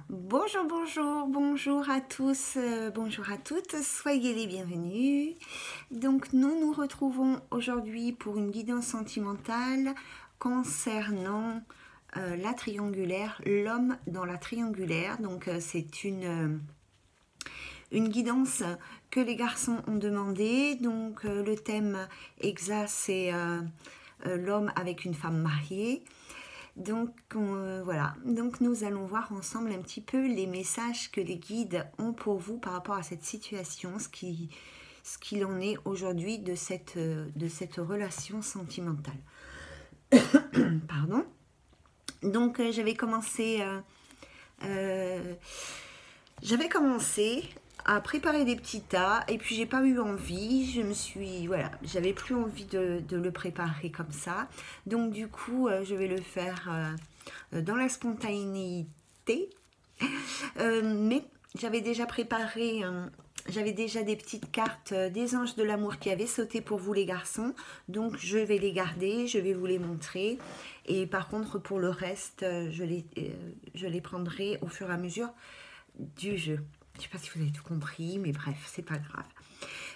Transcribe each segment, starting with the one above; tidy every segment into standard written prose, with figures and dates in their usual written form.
Bonjour, bonjour, bonjour à tous, bonjour à toutes, soyez les bienvenus. Donc nous nous retrouvons aujourd'hui pour une guidance sentimentale concernant la triangulaire, l'homme dans la triangulaire. Donc c'est une guidance que les garçons ont demandé. Donc le thème exact c'est l'homme avec une femme mariée. Donc voilà, donc nous allons voir ensemble un petit peu les messages que les guides ont pour vous par rapport à cette situation, ce qu'il en est aujourd'hui de cette relation sentimentale. Pardon. Donc j'avais commencé à préparer des petits tas et puis j'ai pas eu envie, j'avais plus envie de le préparer comme ça, donc du coup je vais le faire dans la spontanéité, mais j'avais déjà préparé, j'avais déjà des petites cartes des anges de l'amour qui avaient sauté pour vous les garçons, donc je vais les garder, je vais vous les montrer, et par contre pour le reste je les prendrai au fur et à mesure du jeu. Je ne sais pas si vous avez tout compris, mais bref, c'est pas grave.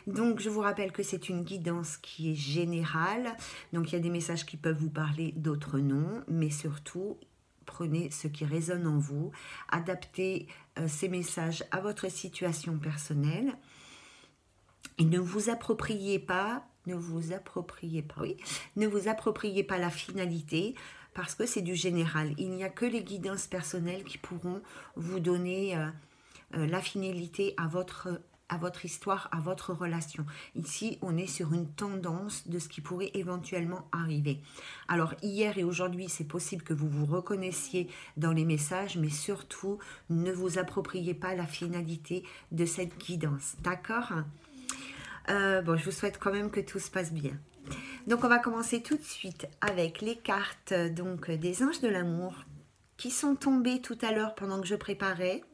Donc, je vous rappelle que c'est une guidance qui est générale. Donc, il y a des messages qui peuvent vous parler, d'autres non. Mais surtout, prenez ce qui résonne en vous. Adaptez ces messages à votre situation personnelle. Et ne vous appropriez pas la finalité, parce que c'est du général. Il n'y a que les guidances personnelles qui pourront vous donner la finalité à votre histoire, à votre relation. Ici, on est sur une tendance de ce qui pourrait éventuellement arriver. Alors, hier et aujourd'hui, c'est possible que vous vous reconnaissiez dans les messages, mais surtout, ne vous appropriez pas la finalité de cette guidance. D'accord ? Bon, je vous souhaite quand même que tout se passe bien. Donc, on va commencer tout de suite avec les cartes donc, des anges de l'amour qui sont tombées tout à l'heure pendant que je préparais.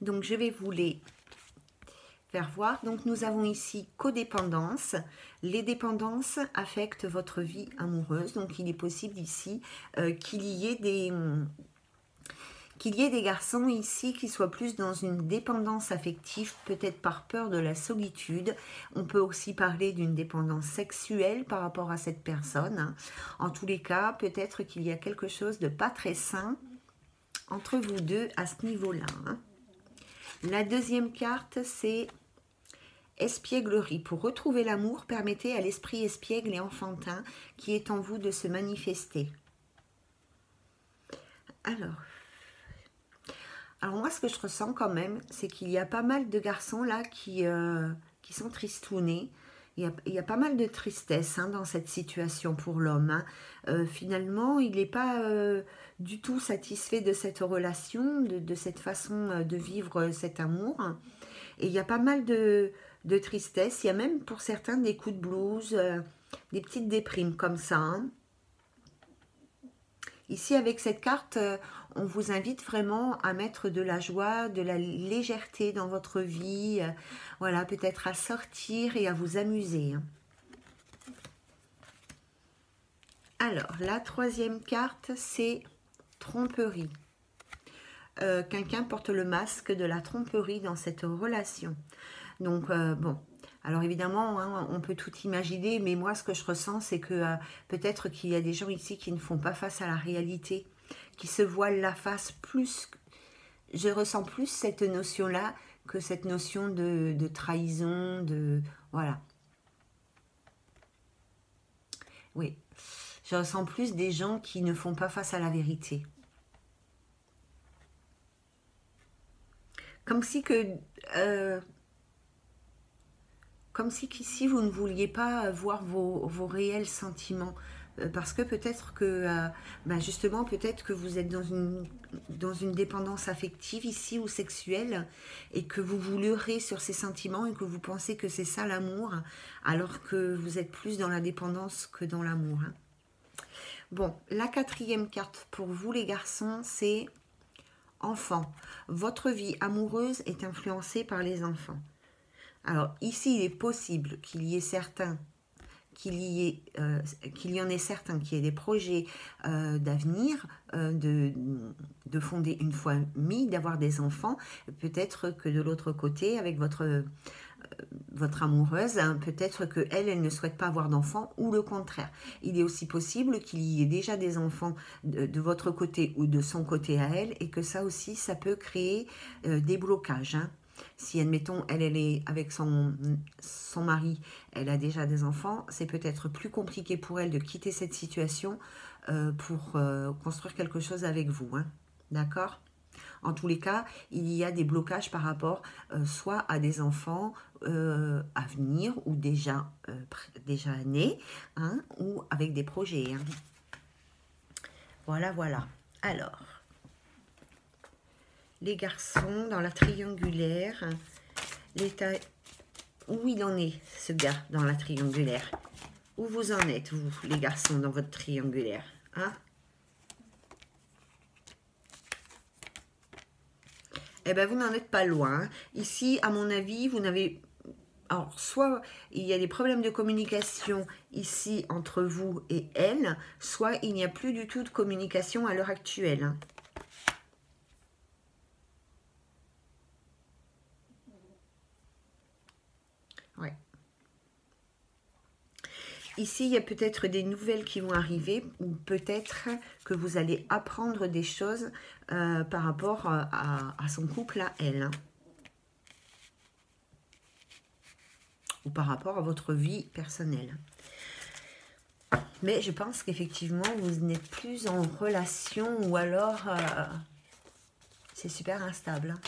Donc, je vais vous les faire voir. Donc, nous avons ici codépendance. Les dépendances affectent votre vie amoureuse. Donc, il est possible ici qu'il y ait des garçons ici qui soient plus dans une dépendance affective, peut-être par peur de la solitude. On peut aussi parler d'une dépendance sexuelle par rapport à cette personne. En tous les cas, peut-être qu'il y a quelque chose de pas très sain entre vous deux à ce niveau-là. La deuxième carte, c'est espièglerie. Pour retrouver l'amour, permettez à l'esprit espiègle et enfantin qui est en vous de se manifester. Alors moi, ce que je ressens quand même, c'est qu'il y a pas mal de garçons là qui sont tristounés. Il y a pas mal de tristesse dans cette situation pour l'homme. Finalement, il n'est pas du tout satisfait de cette relation, de cette façon de vivre cet amour. Et il y a pas mal de tristesse. Il y a même pour certains des coups de blues, des petites déprimes comme ça. Ici, avec cette carte, on vous invite vraiment à mettre de la joie, de la légèreté dans votre vie. Voilà, peut-être à sortir et à vous amuser. Alors, la troisième carte, c'est tromperie. Quelqu'un porte le masque de la tromperie dans cette relation. Donc, bon, alors évidemment, on peut tout imaginer, mais moi, ce que je ressens, c'est que peut-être qu'il y a des gens ici qui ne font pas face à la réalité, qui se voilent la face plus. Je ressens plus cette notion-là que cette notion de trahison, voilà. Oui, je ressens plus des gens qui ne font pas face à la vérité. Comme si qu'ici vous ne vouliez pas voir vos réels sentiments, parce que peut-être que justement peut-être que vous êtes dans une dépendance affective ici ou sexuelle, et que vous vous leurrez sur ces sentiments et que vous pensez que c'est ça l'amour, alors que vous êtes plus dans la dépendance que dans l'amour. Bon, la quatrième carte pour vous les garçons, c'est enfant. Votre vie amoureuse est influencée par les enfants. Alors ici, il est possible qu'il y ait certains, qu'il y en ait certains qui aient des projets d'avenir, de de fonder une famille, d'avoir des enfants. Peut-être que de l'autre côté, avec votre amoureuse, hein, peut-être qu'elle, elle ne souhaite pas avoir d'enfants, ou le contraire. Il est aussi possible qu'il y ait déjà des enfants de votre côté ou de son côté à elle, et que ça aussi, ça peut créer des blocages. Hein. Si, admettons, elle est avec son mari, elle a déjà des enfants, c'est peut-être plus compliqué pour elle de quitter cette situation pour construire quelque chose avec vous. Hein. D'accord ? En tous les cas, il y a des blocages par rapport soit à des enfants à venir ou déjà nés, hein, ou avec des projets. Hein. Voilà, voilà. Alors, les garçons dans la triangulaire, l'état où il en est, ce gars, dans la triangulaire. Où vous en êtes, vous, les garçons, dans votre triangulaire, hein? Eh bien, vous n'en êtes pas loin. Ici, à mon avis, vous n'avez... Alors, soit il y a des problèmes de communication ici entre vous et elle, soit il n'y a plus du tout de communication à l'heure actuelle. Hein. Ouais. Ici, il y a peut-être des nouvelles qui vont arriver, ou peut-être que vous allez apprendre des choses par rapport à son couple, à elle. Hein. Ou par rapport à votre vie personnelle. Mais je pense qu'effectivement, vous n'êtes plus en relation, ou alors c'est super instable. Hein.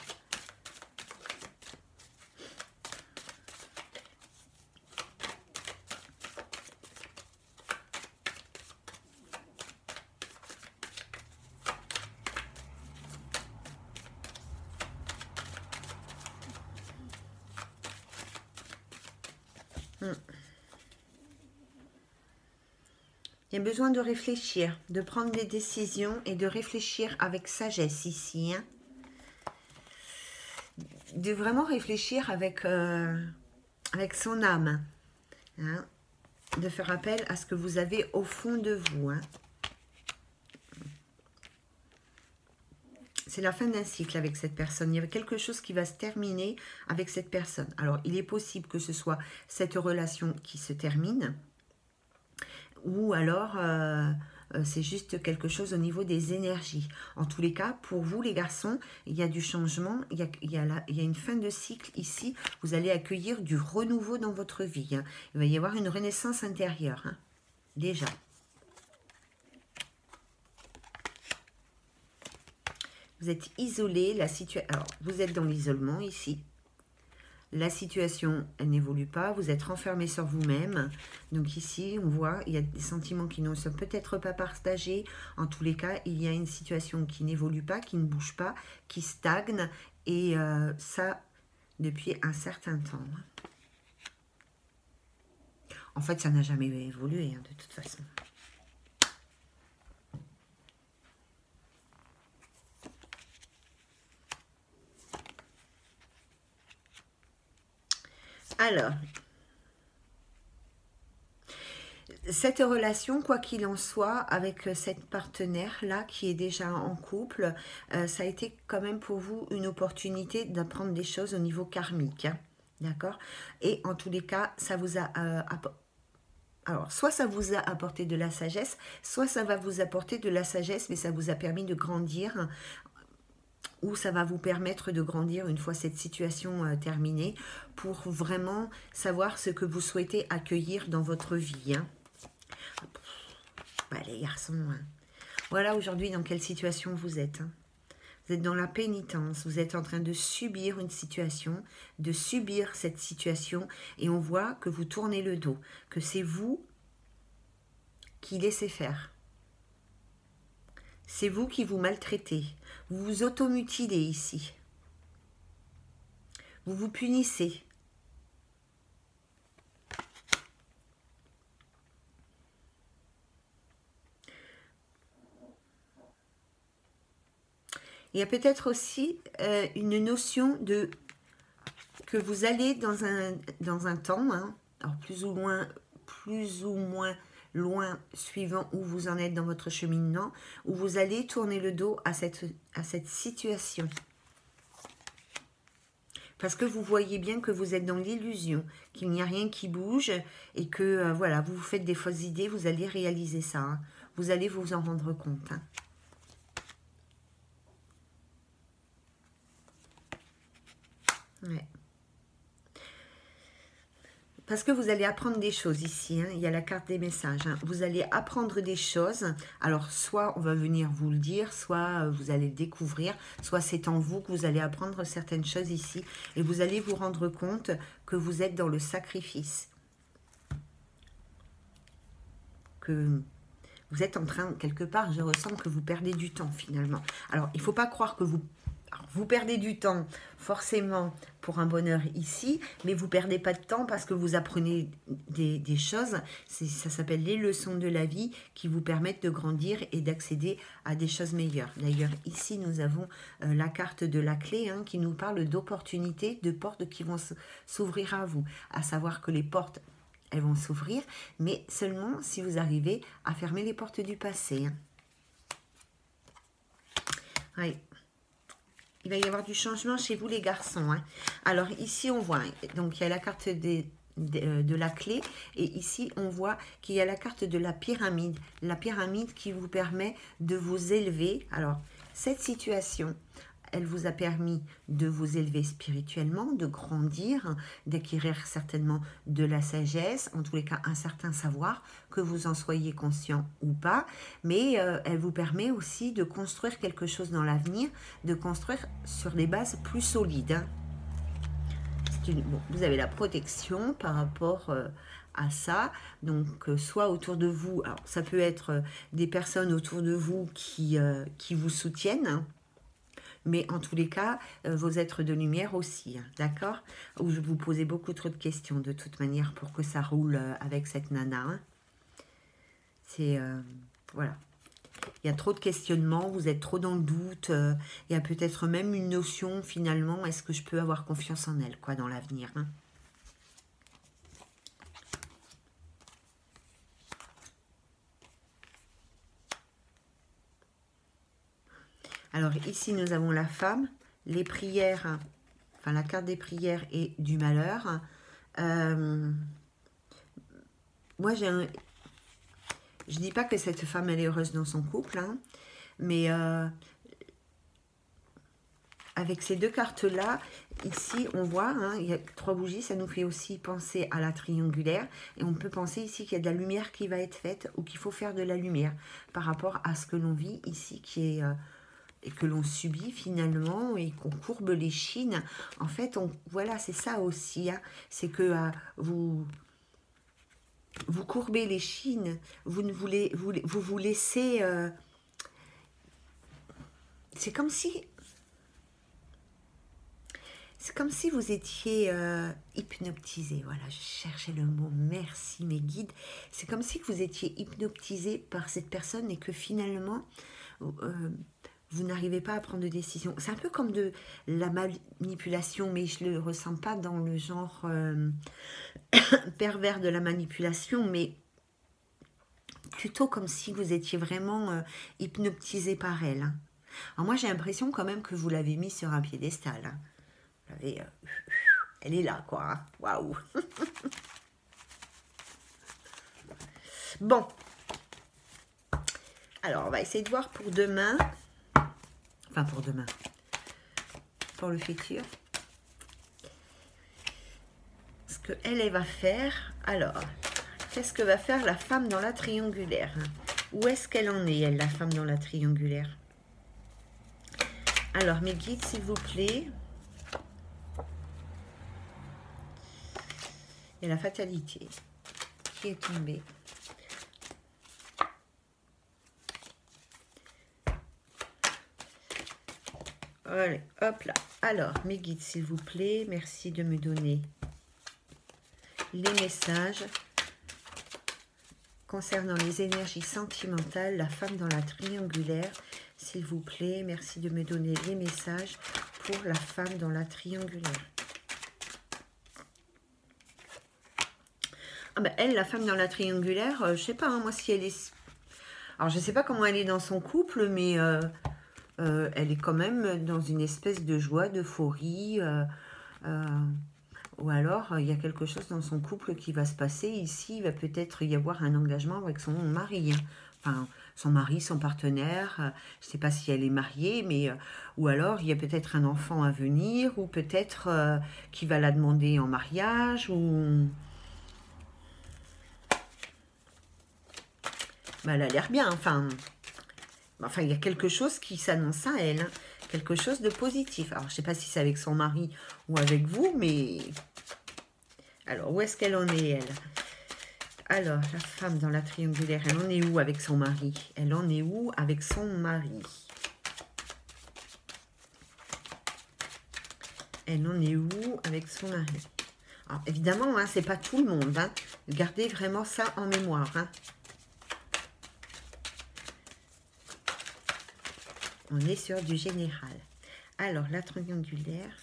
Il y a besoin de réfléchir, de prendre des décisions et de réfléchir avec sagesse ici. Hein. De vraiment réfléchir avec son âme. Hein. De faire appel à ce que vous avez au fond de vous. Hein. C'est la fin d'un cycle avec cette personne. Il y a quelque chose qui va se terminer avec cette personne. Alors, il est possible que ce soit cette relation qui se termine. Ou alors, c'est juste quelque chose au niveau des énergies. En tous les cas, pour vous, les garçons, il y a du changement, il y a une fin de cycle ici. Vous allez accueillir du renouveau dans votre vie. Hein. Il va y avoir une renaissance intérieure, hein, déjà. Vous êtes isolé, la situation... Alors, vous êtes dans l'isolement ici. La situation, elle n'évolue pas. Vous êtes renfermé sur vous-même. Donc ici, on voit, il y a des sentiments qui ne sont peut-être pas partagés. En tous les cas, il y a une situation qui n'évolue pas, qui ne bouge pas, qui stagne. Et ça, depuis un certain temps. En fait, ça n'a jamais évolué, hein, de toute façon. Alors, cette relation, quoi qu'il en soit, avec cette partenaire-là qui est déjà en couple, ça a été quand même pour vous une opportunité d'apprendre des choses au niveau karmique. Hein, d'accord? Et en tous les cas, ça vous a... alors, soit ça vous a apporté de la sagesse, soit ça va vous apporter de la sagesse, mais ça vous a permis de grandir, ou ça va vous permettre de grandir une fois cette situation terminée, pour vraiment savoir ce que vous souhaitez accueillir dans votre vie. Hein. Bah, les garçons, hein. Voilà aujourd'hui dans quelle situation vous êtes. Hein. Vous êtes dans la pénitence, vous êtes en train de subir une situation, de subir cette situation, et on voit que vous tournez le dos, que c'est vous qui laissez faire. C'est vous qui vous maltraitez. Vous vous automutilez ici. Vous vous punissez. Il y a peut-être aussi une notion de que vous allez dans un temps, hein, alors plus ou moins loin suivant où vous en êtes dans votre cheminement, où vous allez tourner le dos à cette situation. Parce que vous voyez bien que vous êtes dans l'illusion, qu'il n'y a rien qui bouge et que voilà, vous vous faites des fausses idées, vous allez réaliser ça. Hein. Vous allez vous en rendre compte. Hein. Ouais. Parce que vous allez apprendre des choses ici, hein. Il y a la carte des messages. Hein. Vous allez apprendre des choses. Alors, soit on va venir vous le dire, soit vous allez le découvrir, soit c'est en vous que vous allez apprendre certaines choses ici. Et vous allez vous rendre compte que vous êtes dans le sacrifice. Que vous êtes en train, quelque part, je ressens que vous perdez du temps finalement. Alors, il ne faut pas croire que vous perdez du temps forcément pour un bonheur ici, mais vous ne perdez pas de temps parce que vous apprenez des choses. Ça s'appelle les leçons de la vie qui vous permettent de grandir et d'accéder à des choses meilleures. D'ailleurs, ici, nous avons la carte de la clé hein, qui nous parle d'opportunités, de portes qui vont s'ouvrir à vous. À savoir que les portes, elles vont s'ouvrir, mais seulement si vous arrivez à fermer les portes du passé. Hein. Oui. Il va y avoir du changement chez vous les garçons. Hein. Alors ici on voit, donc il y a la carte de la clé et ici on voit qu'il y a la carte de la pyramide. La pyramide qui vous permet de vous élever. Alors cette situation, elle vous a permis de vous élever spirituellement, de grandir, d'acquérir certainement de la sagesse, en tous les cas un certain savoir, que vous en soyez conscient ou pas, mais elle vous permet aussi de construire quelque chose dans l'avenir, de construire sur des bases plus solides. Hein. Bon, vous avez la protection par rapport à ça, donc soit autour de vous, alors ça peut être des personnes autour de vous qui vous soutiennent, hein, mais en tous les cas, vos êtres de lumière aussi, hein, d'accord? Où je vous posais beaucoup trop de questions de toute manière pour que ça roule avec cette nana. Hein. C'est, voilà. Il y a trop de questionnements, vous êtes trop dans le doute. Il y a peut-être même une notion finalement, est-ce que je peux avoir confiance en elle, quoi, dans l'avenir, hein? Alors ici, nous avons la femme, les prières, enfin la carte des prières et du malheur. Moi, je dis pas que cette femme, elle est heureuse dans son couple, hein, mais avec ces deux cartes-là, ici, on voit, hein, il y a 3 bougies, ça nous fait aussi penser à la triangulaire. Et on peut penser ici qu'il y a de la lumière qui va être faite ou qu'il faut faire de la lumière par rapport à ce que l'on vit ici, qui est... et que l'on subit finalement et qu'on courbe les chines. En fait, voilà, c'est ça aussi. Hein, c'est que vous courbez les chines, vous vous laissez... c'est comme si vous étiez hypnotisé. Voilà, je cherchais le mot. Merci mes guides. C'est comme si vous étiez hypnotisé par cette personne et que finalement... vous n'arrivez pas à prendre de décision. C'est un peu comme de la manipulation, mais je ne le ressens pas dans le genre pervers de la manipulation, mais plutôt comme si vous étiez vraiment hypnotisé par elle. Hein. Alors moi, j'ai l'impression quand même que vous l'avez mis sur un piédestal. Hein. Vous l'avez... elle est là, quoi. Hein. Waouh. Bon. Alors, on va essayer de voir pour demain... Enfin, pour demain. Pour le futur. Ce qu'elle va faire. Alors, qu'est-ce que va faire la femme dans la triangulaire? Où est-ce qu'elle en est, elle, la femme dans la triangulaire? Alors, mes guides, s'il vous plaît. Il y a la fatalité qui est tombée. Allez, hop là. Alors, mes guides, s'il vous plaît, merci de me donner les messages concernant les énergies sentimentales, la femme dans la triangulaire. S'il vous plaît, merci de me donner les messages pour la femme dans la triangulaire. Ah ben, elle, la femme dans la triangulaire, je sais pas, hein, moi, si elle est... Alors, je sais pas comment elle est dans son couple, mais elle est quand même dans une espèce de joie, d'euphorie. Ou alors, il y a quelque chose dans son couple qui va se passer. Ici, il va peut-être y avoir un engagement avec son mari. Hein. Enfin, son mari, son partenaire. Je ne sais pas si elle est mariée, mais... ou alors, il y a peut-être un enfant à venir, ou peut-être qu'il va la demander en mariage, ou... Ben, elle a l'air bien, enfin... Enfin, il y a quelque chose qui s'annonce à elle. Hein. Quelque chose de positif. Alors, je ne sais pas si c'est avec son mari ou avec vous, mais... Alors, où est-ce qu'elle en est, elle? Alors, la femme dans la triangulaire, elle en est où avec son mari? Elle en est où avec son mari? Elle en est où avec son mari? Alors, évidemment, hein, c'est pas tout le monde. Hein. Gardez vraiment ça en mémoire. Hein. On est sur du général. Alors, la triangulaire...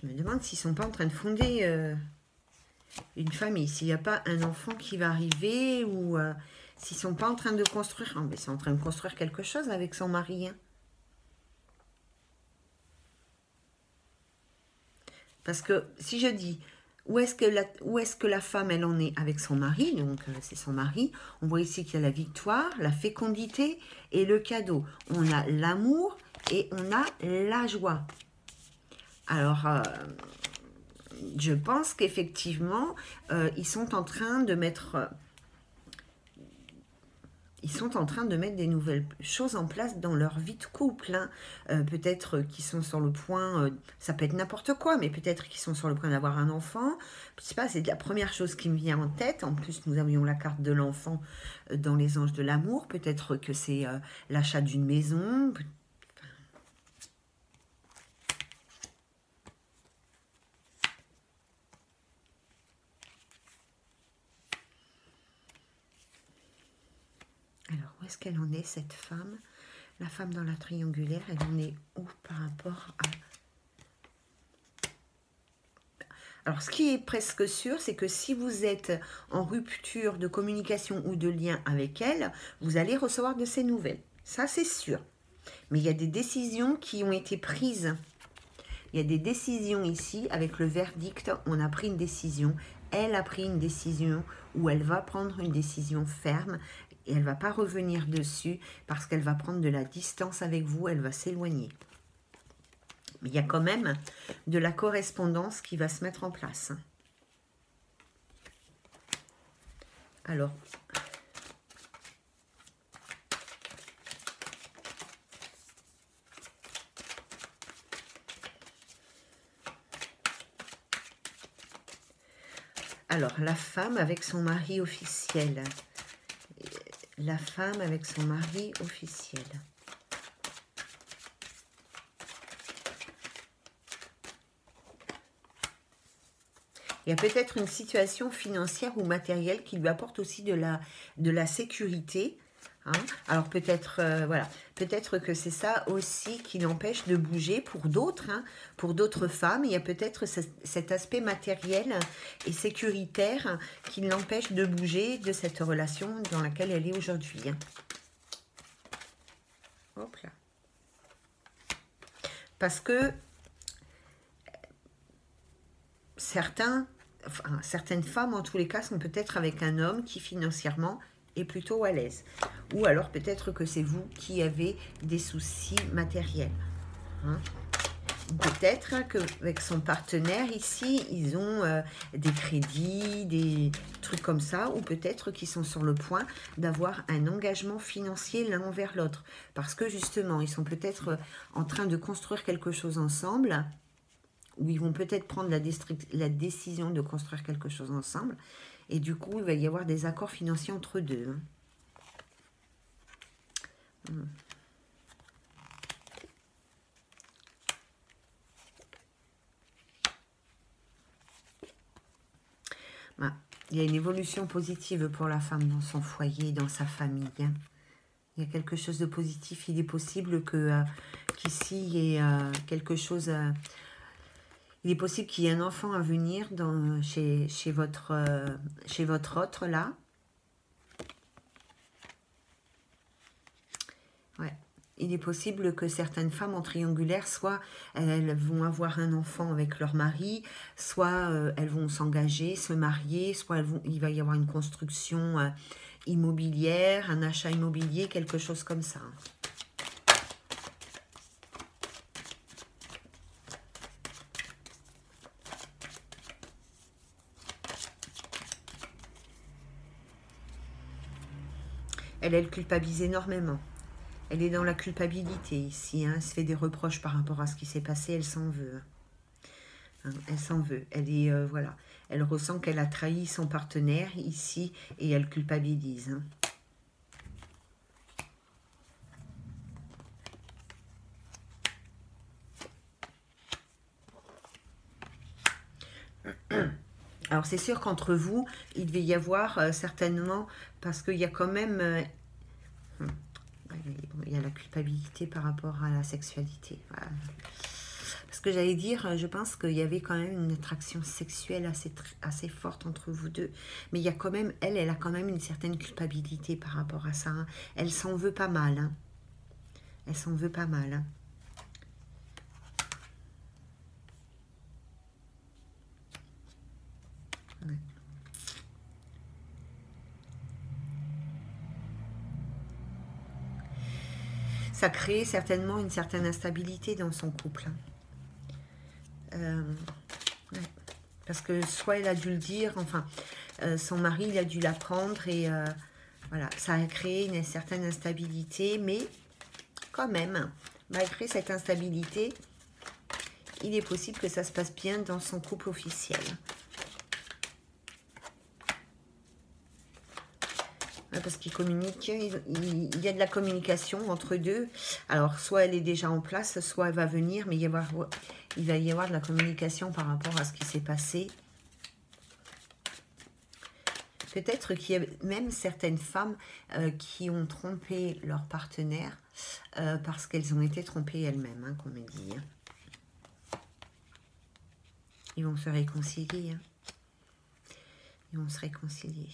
Je me demande s'ils ne sont pas en train de fonder une famille. S'il n'y a pas un enfant qui va arriver ou s'ils ne sont pas en train de construire... Oh, mais c'est en train de construire quelque chose avec son mari. Hein. Parce que si je dis... Où est-ce que la femme, elle en est avec son mari? Donc, c'est son mari. On voit ici qu'il y a la victoire, la fécondité et le cadeau. On a l'amour et on a la joie. Alors, je pense qu'effectivement, ils sont en train de mettre... Ils sont en train de mettre des nouvelles choses en place dans leur vie de couple. Hein. Peut-être qu'ils sont sur le point, ça peut être n'importe quoi, mais peut-être qu'ils sont sur le point d'avoir un enfant. Je sais pas, c'est la première chose qui me vient en tête. En plus, nous avions la carte de l'enfant dans les anges de l'amour. Peut-être que c'est l'achat d'une maison. Alors, où est-ce qu'elle en est, cette femme? La femme dans la triangulaire, elle en est où par rapport à... Alors, ce qui est presque sûr, c'est que si vous êtes en rupture de communication ou de lien avec elle, vous allez recevoir de ses nouvelles. Ça, c'est sûr. Mais il y a des décisions qui ont été prises. Il y a des décisions ici, avec le verdict, on a pris une décision. Elle a pris une décision où elle va prendre une décision ferme et elle ne va pas revenir dessus parce qu'elle va prendre de la distance avec vous, elle va s'éloigner. Mais il y a quand même de la correspondance qui va se mettre en place. Alors, la femme avec son mari officiel. La femme avec son mari officiel. Il y a peut-être une situation financière ou matérielle qui lui apporte aussi de la sécurité. Hein. Alors peut-être voilà, peut-être que c'est ça aussi qui l'empêche de bouger pour d'autres, hein, pour d'autres femmes. Il y a peut-être cet aspect matériel et sécuritaire qui l'empêche de bouger de cette relation dans laquelle elle est aujourd'hui. Hein. Hop là. Parce que certaines femmes, en tous les cas, sont peut-être avec un homme qui, financièrement, est plutôt à l'aise. Ou alors, peut-être que c'est vous qui avez des soucis matériels. Hein. Peut-être qu'avec son partenaire, ici, ils ont des crédits, des trucs comme ça, ou peut-être qu'ils sont sur le point d'avoir un engagement financier l'un envers l'autre. Parce que, justement, ils sont peut-être en train de construire quelque chose ensemble, où ils vont peut-être prendre la décision de construire quelque chose ensemble. Et du coup, il va y avoir des accords financiers entre deux. Hein. Il y a une évolution positive pour la femme dans son foyer, dans sa famille. Hein. Il y a quelque chose de positif. Il est possible qu'ici, il y ait quelque chose... Il est possible qu'il y ait un enfant à venir chez votre autre, là. Ouais. Il est possible que certaines femmes en triangulaire, soit elles vont avoir un enfant avec leur mari, soit elles vont s'engager, se marier, soit il va y avoir une construction immobilière, un achat immobilier, quelque chose comme ça. Elle culpabilise énormément. Elle est dans la culpabilité ici. Hein. Elle se fait des reproches par rapport à ce qui s'est passé. Elle s'en veut. Hein. Elle s'en veut. Elle est, voilà. Elle ressent qu'elle a trahi son partenaire ici et elle culpabilise. Hein. Alors, c'est sûr qu'entre vous, il devait y avoir certainement, parce qu'il y a quand même... il y a la culpabilité par rapport à la sexualité. Voilà. Ce que j'allais dire, je pense qu'il y avait quand même une attraction sexuelle assez forte entre vous deux. Mais il y a quand même, elle a quand même une certaine culpabilité par rapport à ça. Hein. Elle s'en veut pas mal. Hein. Elle s'en veut pas mal. Hein. Ouais. Ça crée certainement une certaine instabilité dans son couple. Ouais. Parce que soit elle a dû le dire, enfin, son mari, il a dû l'apprendre et voilà, ça a créé une certaine instabilité, mais quand même, malgré cette instabilité, il est possible que ça se passe bien dans son couple officiel. Parce qu'ils communiquent, il y a de la communication entre deux. Alors, soit elle est déjà en place, soit elle va venir, mais il va y avoir de la communication par rapport à ce qui s'est passé. Peut-être qu'il y a même certaines femmes qui ont trompé leur partenaire parce qu'elles ont été trompées elles-mêmes, hein, comme on dit. Hein. Ils vont se réconcilier. Hein. Ils vont se réconcilier.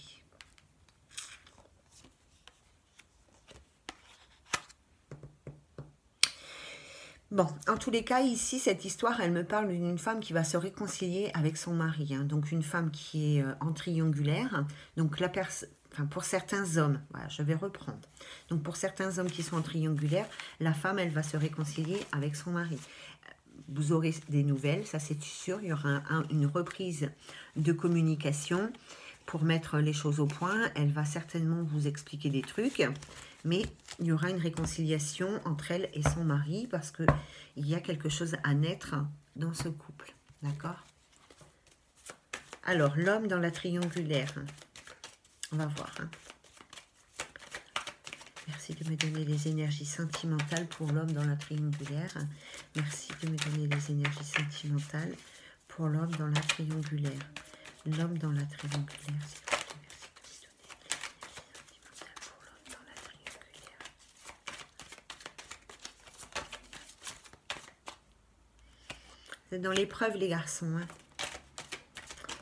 Bon, en tous les cas, ici, cette histoire, elle me parle d'une femme qui va se réconcilier avec son mari. Hein, donc, une femme qui est en triangulaire. Donc, pour certains hommes, voilà, je vais reprendre. Donc, pour certains hommes qui sont en triangulaire, la femme, elle va se réconcilier avec son mari. Vous aurez des nouvelles, ça c'est sûr. Il y aura une reprise de communication pour mettre les choses au point. Elle va certainement vous expliquer des trucs. Mais il y aura une réconciliation entre elle et son mari parce qu'il y a quelque chose à naître dans ce couple. D'accord? Alors, l'homme dans la triangulaire. On va voir. Hein. Merci de me donner les énergies sentimentales pour l'homme dans la triangulaire. Merci de me donner les énergies sentimentales pour l'homme dans la triangulaire. L'homme dans la triangulaire, vous êtes dans l'épreuve, les garçons. Hein.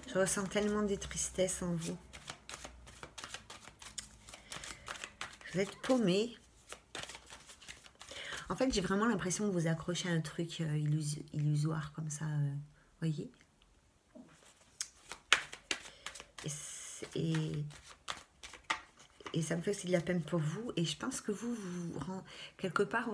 Je ressens tellement de tristesse en vous. Vous êtes paumés. En fait, j'ai vraiment l'impression que vous accrochez à un truc illusoire comme ça. Voyez? Et ça me fait aussi de la peine pour vous. Et je pense que vous quelque part...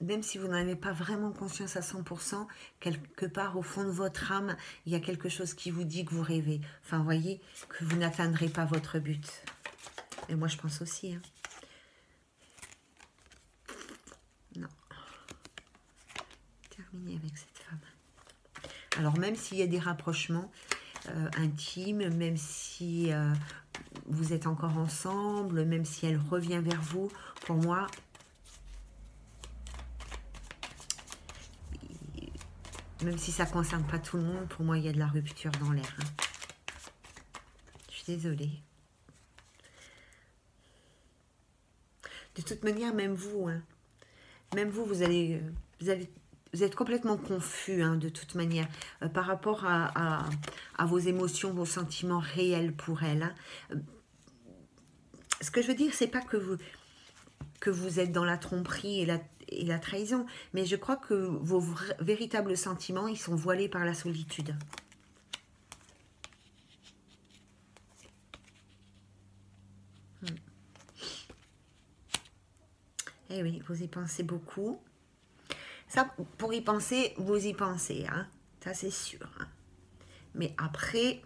Même si vous n'en avez pas vraiment conscience à 100%, quelque part au fond de votre âme, il y a quelque chose qui vous dit que vous rêvez. Enfin, vous voyez, que vous n'atteindrez pas votre but. Et moi, je pense aussi. Hein. Non. Terminé avec cette femme. Alors, même s'il y a des rapprochements intimes, même si vous êtes encore ensemble, même si elle revient vers vous, pour moi... Même si ça ne concerne pas tout le monde, pour moi, il y a de la rupture dans l'air. Hein. Je suis désolée. De toute manière, même vous, hein, même vous allez vous êtes complètement confus, hein, de toute manière, par rapport à vos émotions, vos sentiments réels pour elle. Hein. Ce que je veux dire, c'est pas que vous êtes dans la tromperie et la trahison, mais je crois que vos véritables sentiments, ils sont voilés par la solitude. Eh oui, vous y pensez beaucoup. Ça, pour y penser, vous y pensez, hein. Ça c'est sûr. Hein. Mais après,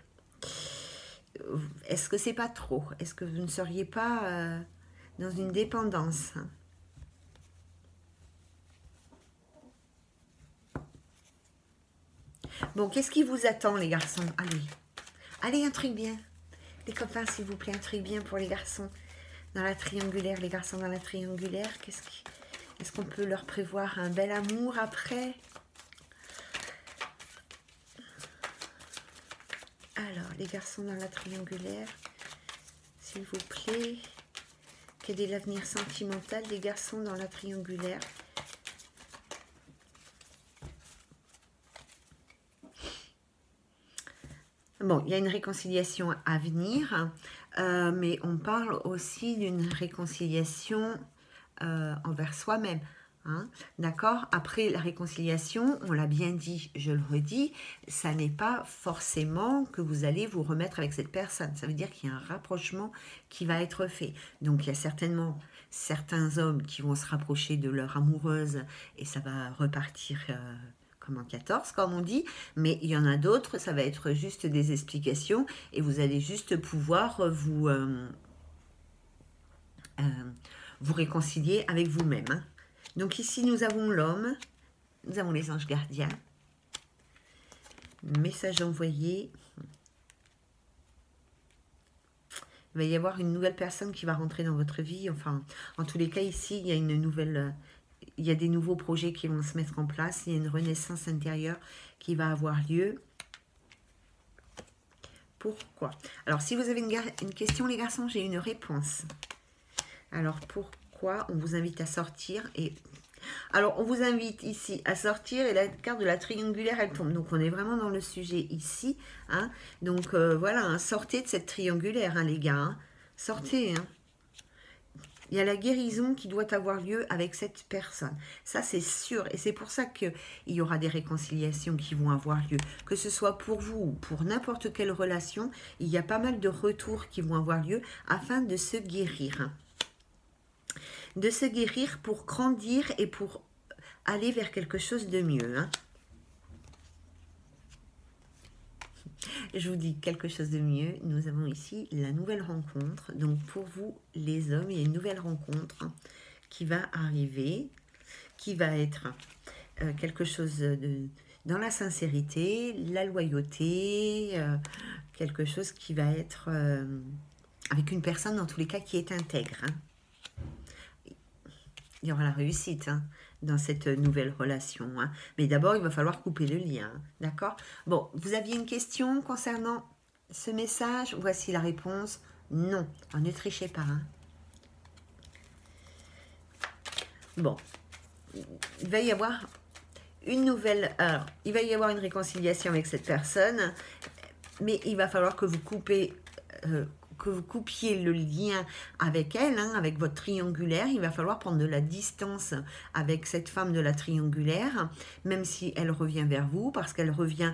est-ce que c'est pas trop? Est-ce que vous ne seriez pas dans une dépendance? Hein? Bon, qu'est-ce qui vous attend, les garçons? Allez, allez, un truc bien. Les copains, s'il vous plaît, un truc bien pour les garçons. Dans la triangulaire, les garçons dans la triangulaire, est-ce qu'on peut leur prévoir un bel amour après? Alors, les garçons dans la triangulaire, s'il vous plaît, quel est l'avenir sentimental des garçons dans la triangulaire? Bon, il y a une réconciliation à venir, mais on parle aussi d'une réconciliation envers soi-même. Hein, d'accord? Après la réconciliation, on l'a bien dit, je le redis, ça n'est pas forcément que vous allez vous remettre avec cette personne. Ça veut dire qu'il y a un rapprochement qui va être fait. Donc, il y a certainement certains hommes qui vont se rapprocher de leur amoureuse et ça va repartir comme en 14, comme on dit. Mais il y en a d'autres, ça va être juste des explications et vous allez juste pouvoir vous réconcilier avec vous-même. Hein. Donc ici, nous avons l'homme, nous avons les anges gardiens, message envoyé. Il va y avoir une nouvelle personne qui va rentrer dans votre vie. Enfin, en tous les cas, ici, il y a une nouvelle... Il y a des nouveaux projets qui vont se mettre en place. Il y a une renaissance intérieure qui va avoir lieu. Pourquoi? Alors, si vous avez une question, les garçons, j'ai une réponse. Alors, pourquoi on vous invite à sortir et... Alors, on vous invite ici à sortir et la carte de la triangulaire, elle tombe. Donc, on est vraiment dans le sujet ici. Hein. Donc, voilà, hein, sortez de cette triangulaire, hein, les gars. Hein. Sortez. Hein. Il y a la guérison qui doit avoir lieu avec cette personne. Ça, c'est sûr. Et c'est pour ça qu'il y aura des réconciliations qui vont avoir lieu. Que ce soit pour vous ou pour n'importe quelle relation, il y a pas mal de retours qui vont avoir lieu afin de se guérir. Hein. De se guérir pour grandir et pour aller vers quelque chose de mieux. Hein. Je vous dis quelque chose de mieux. Nous avons ici la nouvelle rencontre. Donc pour vous, les hommes, il y a une nouvelle rencontre qui va arriver, qui va être quelque chose de dans la sincérité, la loyauté, quelque chose qui va être avec une personne dans tous les cas qui est intègre. Hein. Il y aura la réussite hein, dans cette nouvelle relation. Hein. Mais d'abord, il va falloir couper le lien. D'accord? Bon, vous aviez une question concernant ce message? Voici la réponse. Non. Alors, ne trichez pas. Hein. Bon. Il va y avoir une nouvelle... Alors, il va y avoir une réconciliation avec cette personne. Mais il va falloir que vous coupez... que vous coupiez le lien avec elle, hein, avec votre triangulaire, il va falloir prendre de la distance avec cette femme de la triangulaire, même si elle revient vers vous, parce qu'elle revient,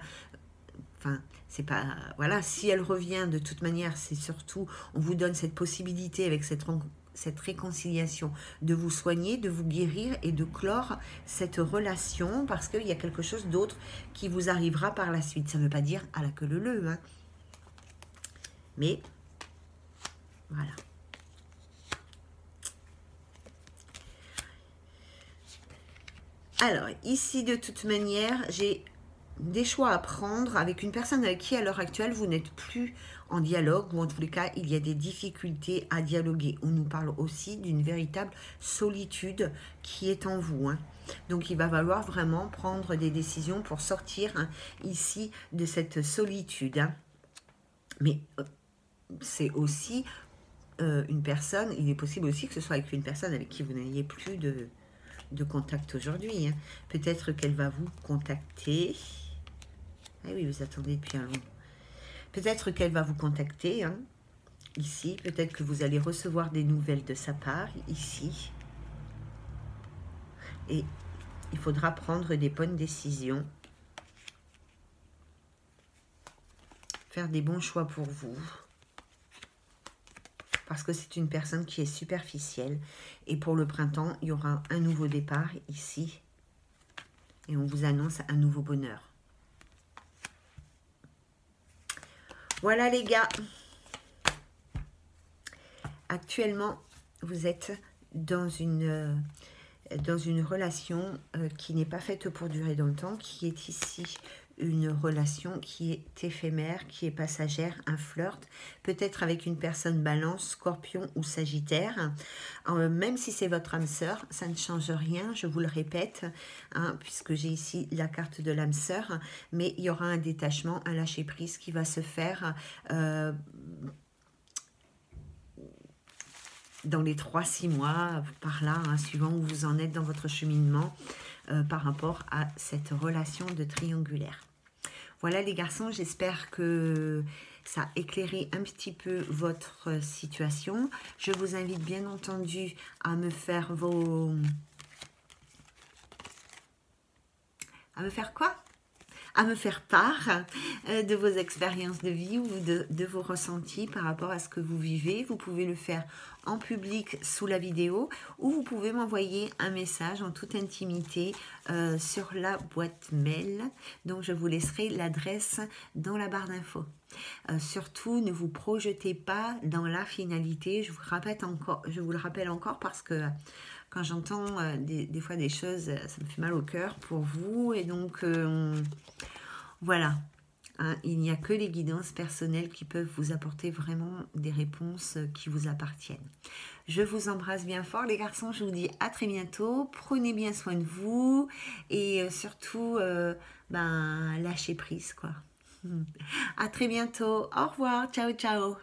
enfin, c'est pas, voilà, si elle revient de toute manière, c'est surtout, on vous donne cette possibilité avec cette réconciliation de vous soigner, de vous guérir et de clore cette relation, parce qu'il y a quelque chose d'autre qui vous arrivera par la suite. Ça ne veut pas dire à la queue leu, hein, mais... Voilà. Alors, ici, de toute manière, j'ai des choix à prendre avec une personne avec qui, à l'heure actuelle, vous n'êtes plus en dialogue, ou en tous les cas, il y a des difficultés à dialoguer. On nous parle aussi d'une véritable solitude qui est en vous. Hein. Donc, il va falloir vraiment prendre des décisions pour sortir hein, ici de cette solitude. Hein. Mais c'est aussi... une personne, il est possible aussi que ce soit avec une personne avec qui vous n'ayez plus de contact aujourd'hui. Hein. Peut-être qu'elle va vous contacter. Ah oui, vous attendez depuis un long. Peut-être qu'elle va vous contacter, hein, ici. Peut-être que vous allez recevoir des nouvelles de sa part, ici. Et il faudra prendre des bonnes décisions. Faire des bons choix pour vous. Parce que c'est une personne qui est superficielle. Et pour le printemps, il y aura un nouveau départ ici. Et on vous annonce un nouveau bonheur. Voilà les gars. Actuellement, vous êtes dans une relation qui n'est pas faite pour durer dans le temps, qui est ici une relation qui est éphémère, qui est passagère, un flirt, peut-être avec une personne balance, scorpion ou sagittaire. Même si c'est votre âme sœur, ça ne change rien, je vous le répète, hein, puisque j'ai ici la carte de l'âme sœur, mais il y aura un détachement, un lâcher-prise qui va se faire dans les 3-6 mois, par là, hein, suivant où vous en êtes dans votre cheminement par rapport à cette relation de triangulaire. Voilà les garçons, j'espère que ça a éclairé un petit peu votre situation. Je vous invite bien entendu à me faire vos... À me faire quoi? À me faire part de vos expériences de vie ou de vos ressentis par rapport à ce que vous vivez. Vous pouvez le faire en public sous la vidéo ou vous pouvez m'envoyer un message en toute intimité sur la boîte mail. Donc je vous laisserai l'adresse dans la barre d'infos. Surtout, ne vous projetez pas dans la finalité. Je vous le rappelle encore parce que quand j'entends des fois des choses, ça me fait mal au cœur pour vous. Et donc, voilà. Hein, il n'y a que les guidances personnelles qui peuvent vous apporter vraiment des réponses qui vous appartiennent. Je vous embrasse bien fort les garçons. Je vous dis à très bientôt. Prenez bien soin de vous. Et surtout, lâchez prise, quoi. À très bientôt. Au revoir. Ciao, ciao.